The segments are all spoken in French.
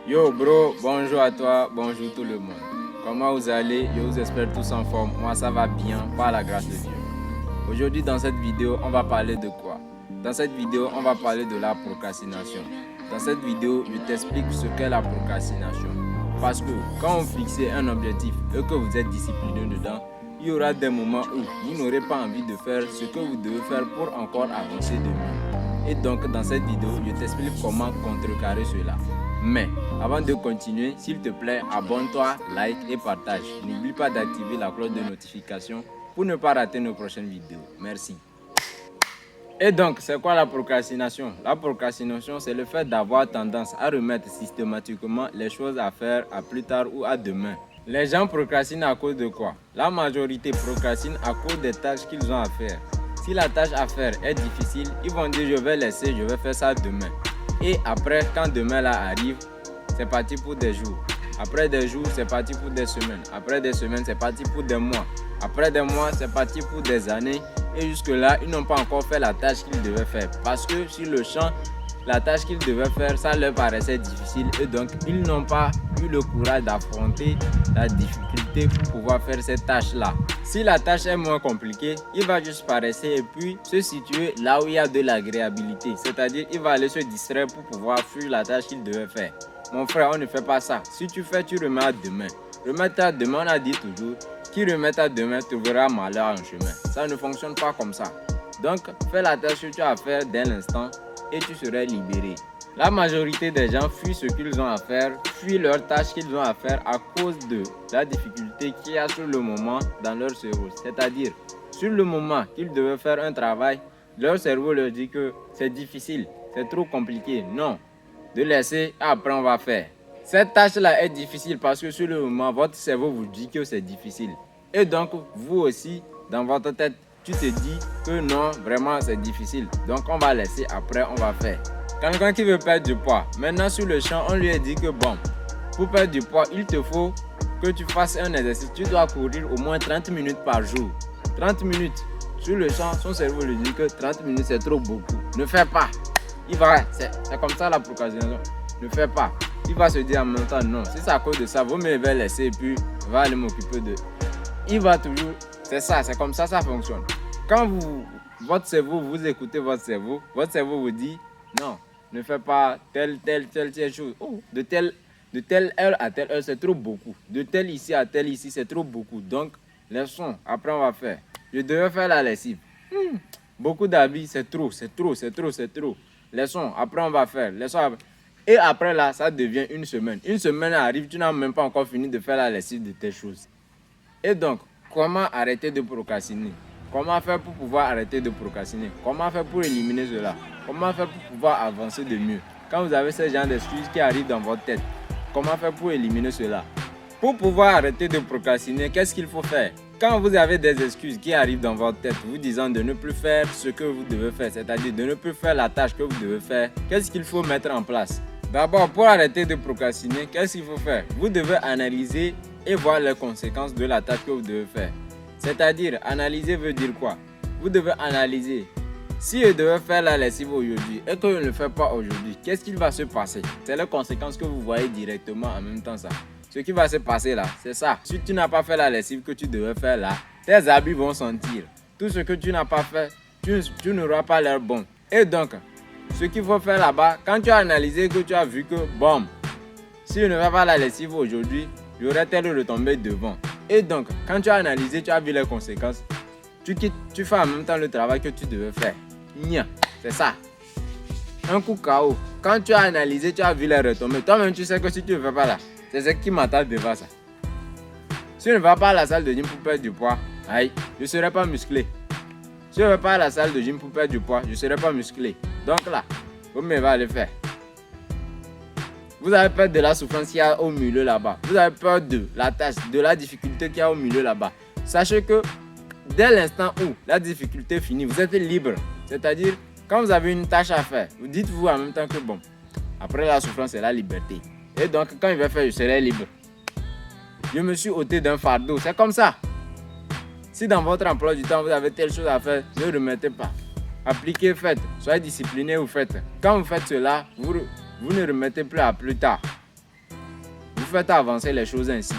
Yo bro, bonjour à toi, bonjour tout le monde. Comment vous allez? Je vous espère tous en forme. Moi ça va bien, par la grâce de Dieu. Aujourd'hui dans cette vidéo, on va parler de quoi? Dans cette vidéo, on va parler de la procrastination. Dans cette vidéo, je t'explique ce qu'est la procrastination. Parce que quand vous fixez un objectif et que vous êtes discipliné dedans, il y aura des moments où vous n'aurez pas envie de faire ce que vous devez faire pour encore avancer de mieux. Et donc dans cette vidéo, je t'explique comment contrecarrer cela. Mais avant de continuer, s'il te plaît, abonne-toi, like et partage. N'oublie pas d'activer la cloche de notification pour ne pas rater nos prochaines vidéos. Merci. Et donc, c'est quoi la procrastination? La procrastination, c'est le fait d'avoir tendance à remettre systématiquement les choses à faire à plus tard ou à demain. Les gens procrastinent à cause de quoi? La majorité procrastine à cause des tâches qu'ils ont à faire. Si la tâche à faire est difficile, ils vont dire je vais laisser, je vais faire ça demain. Et après, quand demain là arrive, c'est parti pour des jours. Après des jours, c'est parti pour des semaines. Après des semaines, c'est parti pour des mois. Après des mois, c'est parti pour des années. Et jusque-là, ils n'ont pas encore fait la tâche qu'ils devaient faire. Parce que sur le champ, la tâche qu'ils devaient faire, ça leur paraissait difficile. Et donc, ils n'ont pas eu le courage d'affronter la difficulté pour pouvoir faire cette tâche-là. Si la tâche est moins compliquée, il va juste paraître et puis se situer là où il y a de l'agréabilité. C'est-à-dire, il va aller se distraire pour pouvoir fuir la tâche qu'il devait faire. Mon frère, on ne fait pas ça. Si tu fais, tu remets à demain. Remettre à demain, on a dit toujours, qui remet à demain trouvera malheur en chemin. Ça ne fonctionne pas comme ça. Donc, fais la tâche que tu as à faire dès l'instant et tu seras libéré. La majorité des gens fuient ce qu'ils ont à faire, fuient leurs tâches qu'ils ont à faire à cause de la difficulté qu'il y a sur le moment dans leur cerveau. C'est-à-dire, sur le moment qu'ils devaient faire un travail, leur cerveau leur dit que c'est difficile, c'est trop compliqué. Non, de laisser, après on va faire. Cette tâche-là est difficile parce que sur le moment, votre cerveau vous dit que c'est difficile. Et donc, vous aussi, dans votre tête, tu te dis que non, vraiment c'est difficile. Donc, on va laisser, après on va faire. Quelqu'un qui veut perdre du poids, maintenant sur le champ, on lui a dit que bon, pour perdre du poids, il te faut que tu fasses un exercice. Tu dois courir au moins 30 minutes par jour. 30 minutes. Sur le champ, son cerveau lui dit que 30 minutes c'est trop beaucoup. Ne fais pas. C'est comme ça la procrastination. Ne fais pas. Il va se dire en même temps non. Si c'est à cause de ça, vous me vais laisser et puis va aller m'occuper de. Il va toujours. C'est ça, c'est comme ça fonctionne. Quand votre cerveau, vous écoutez votre cerveau vous dit non, ne fais pas telle chose. Oh, de telle heure à telle heure, c'est trop beaucoup. De telle ici à telle ici, c'est trop beaucoup. Donc, laissons, après on va faire. Je devais faire la lessive. Beaucoup d'habits, c'est trop. Laissons, après on va faire. Et après là, ça devient une semaine. Une semaine arrive, tu n'as même pas encore fini de faire la lessive de tes choses. Et donc, comment arrêter de procrastiner? Comment faire pour pouvoir arrêter de procrastiner? Comment faire pour éliminer cela? Comment faire pour pouvoir avancer de mieux? Quand vous avez ce genre d'excuses qui arrivent dans votre tête, comment faire pour éliminer cela? Pour pouvoir arrêter de procrastiner, qu'est-ce qu'il faut faire? Quand vous avez des excuses qui arrivent dans votre tête, vous disant de ne plus faire ce que vous devez faire, c'est-à-dire de ne plus faire la tâche que vous devez faire, qu'est-ce qu'il faut mettre en place? D'abord, pour arrêter de procrastiner, qu'est-ce qu'il faut faire? Vous devez analyser et voir les conséquences de la tâche que vous devez faire. C'est-à-dire, analyser veut dire quoi? Vous devez analyser. Si je devais faire la lessive aujourd'hui et que je ne le fais pas aujourd'hui, qu'est-ce qu'il va se passer? C'est les conséquences que vous voyez directement en même temps ça. Ce qui va se passer là, c'est ça. Si tu n'as pas fait la lessive que tu devais faire là, tes habits vont sentir. Tout ce que tu n'as pas fait, tu n'auras pas l'air bon. Et donc, ce qu'il faut faire là-bas, quand tu as analysé que tu as vu que, bon, si je ne fais pas la lessive aujourd'hui, j'aurais telle retombée devant. Et donc, quand tu as analysé, tu as vu les conséquences, tu fais en même temps le travail que tu devais faire. C'est ça. Un coup KO. Quand tu as analysé, tu as vu les retombées. Toi-même, tu sais que si tu ne fais pas là, c'est ce qui m'attend devant ça. Si je ne vais pas à la salle de gym pour perdre du poids, aïe, je ne serai pas musclé. Si je ne vais pas à la salle de gym pour perdre du poids, je ne serai pas musclé. Donc là, vous me allez faire. Vous avez peur de la souffrance qu'il y a au milieu là-bas. Vous avez peur de la tâche, de la difficulté qu'il y a au milieu là-bas. Sachez que dès l'instant où la difficulté finit, vous êtes libre. C'est-à-dire, quand vous avez une tâche à faire, vous dites-vous en même temps que bon, après la souffrance, c'est la liberté. Et donc, quand il va faire, je serai libre. Je me suis ôté d'un fardeau. C'est comme ça. Si dans votre emploi du temps, vous avez telle chose à faire, ne remettez pas. Appliquez, faites. Soyez discipliné ou faites. Quand vous faites cela, vous ne remettez plus à plus tard. faites avancer les choses ainsi.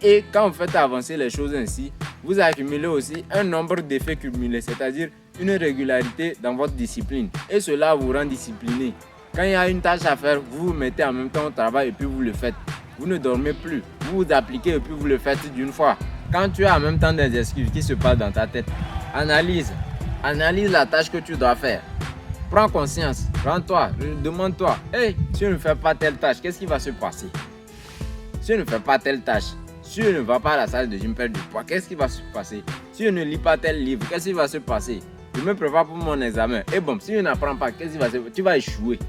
Et quand vous faites avancer les choses ainsi, vous accumulez aussi un nombre d'effets cumulés, c'est-à-dire une régularité dans votre discipline. Et cela vous rend discipliné. Quand il y a une tâche à faire, vous vous mettez en même temps au travail et puis vous le faites. Vous ne dormez plus, vous vous appliquez et puis vous le faites d'une fois. Quand tu as en même temps des excuses qui se passent dans ta tête, analyse la tâche que tu dois faire. Prends conscience, rends-toi, demande-toi, hey, si je ne fais pas telle tâche, qu'est-ce qui va se passer? Si je ne fais pas telle tâche, si je ne vais pas à la salle de gym perdre du poids, qu'est-ce qui va se passer? Si je ne lis pas tel livre, qu'est-ce qui va se passer? Je me prépare pour mon examen. Et bon, si je n'apprends pas, qu'est-ce qui va se passer? Tu vas échouer.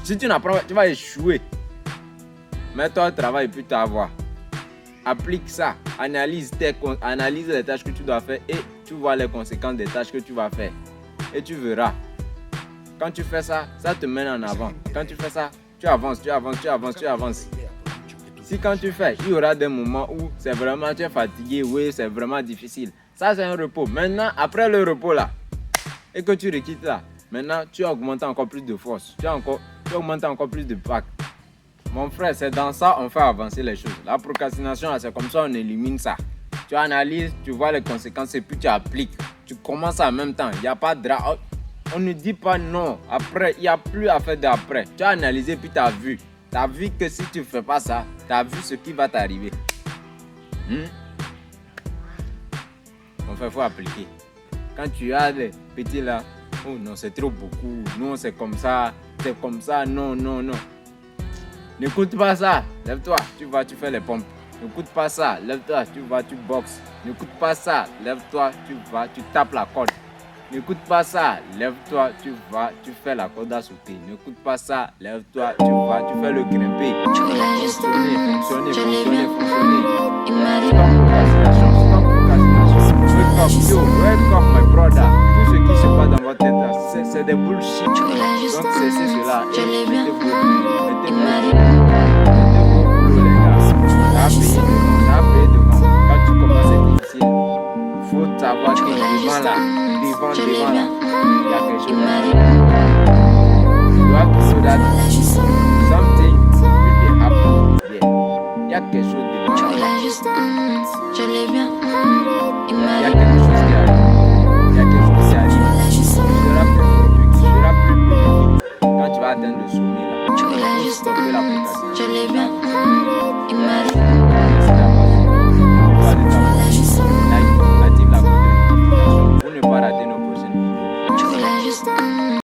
Si tu n'apprends pas, tu vas échouer. Mets-toi au travail et puis t'avoir. Applique ça. Analyse les tâches que tu dois faire et tu vois les conséquences des tâches que tu vas faire. Et tu verras. Quand tu fais ça, ça te mène en avant. Quand tu fais ça, tu avances. Si quand tu fais, il y aura des moments où c'est vraiment, tu es fatigué, oui, c'est vraiment difficile. Ça, c'est un repos. Maintenant, après le repos là, et que tu requittes là, maintenant, tu augmentes encore plus de force. Tu augmentes encore plus de pack. Mon frère, c'est dans ça qu'on fait avancer les choses. La procrastination, c'est comme ça on élimine ça. Tu analyses, tu vois les conséquences et puis tu appliques. Tu commences en même temps. Il n'y a pas de drame. On ne dit pas non. Après, il n'y a plus à faire d'après. Tu as analysé puis tu as vu. Tu as vu que si tu ne fais pas ça, tu as vu ce qui va t'arriver. Mon frère, il faut appliquer. Quand tu as des petits là, oh non, c'est trop beaucoup. Non, c'est comme ça. Non. N'écoute pas ça. Lève-toi, tu fais les pompes. N'écoute pas ça. Lève-toi, tu boxes. N'écoute pas ça. Lève-toi, tu tapes la corde. N'écoute pas ça. Lève-toi, tu fais la corde à sauter. N'écoute pas ça. Lève-toi, tu fais le grimper. Fonctionner. Wake up, my brother. Tout ce qui se passe dans votre tête, c'est des bullshit. Donc cessez cela. Quand tu commences à difficile, il faut savoir que devant là, il y a quelque chose. You have to know that something will be happening there. Il y a quelque chose devant là. Il y a quelque chose qui arrive. Tu seras plus fort, tu seras plus bénéfique quand tu vas atteindre le sommet là. Tu vas stopper la procrastination.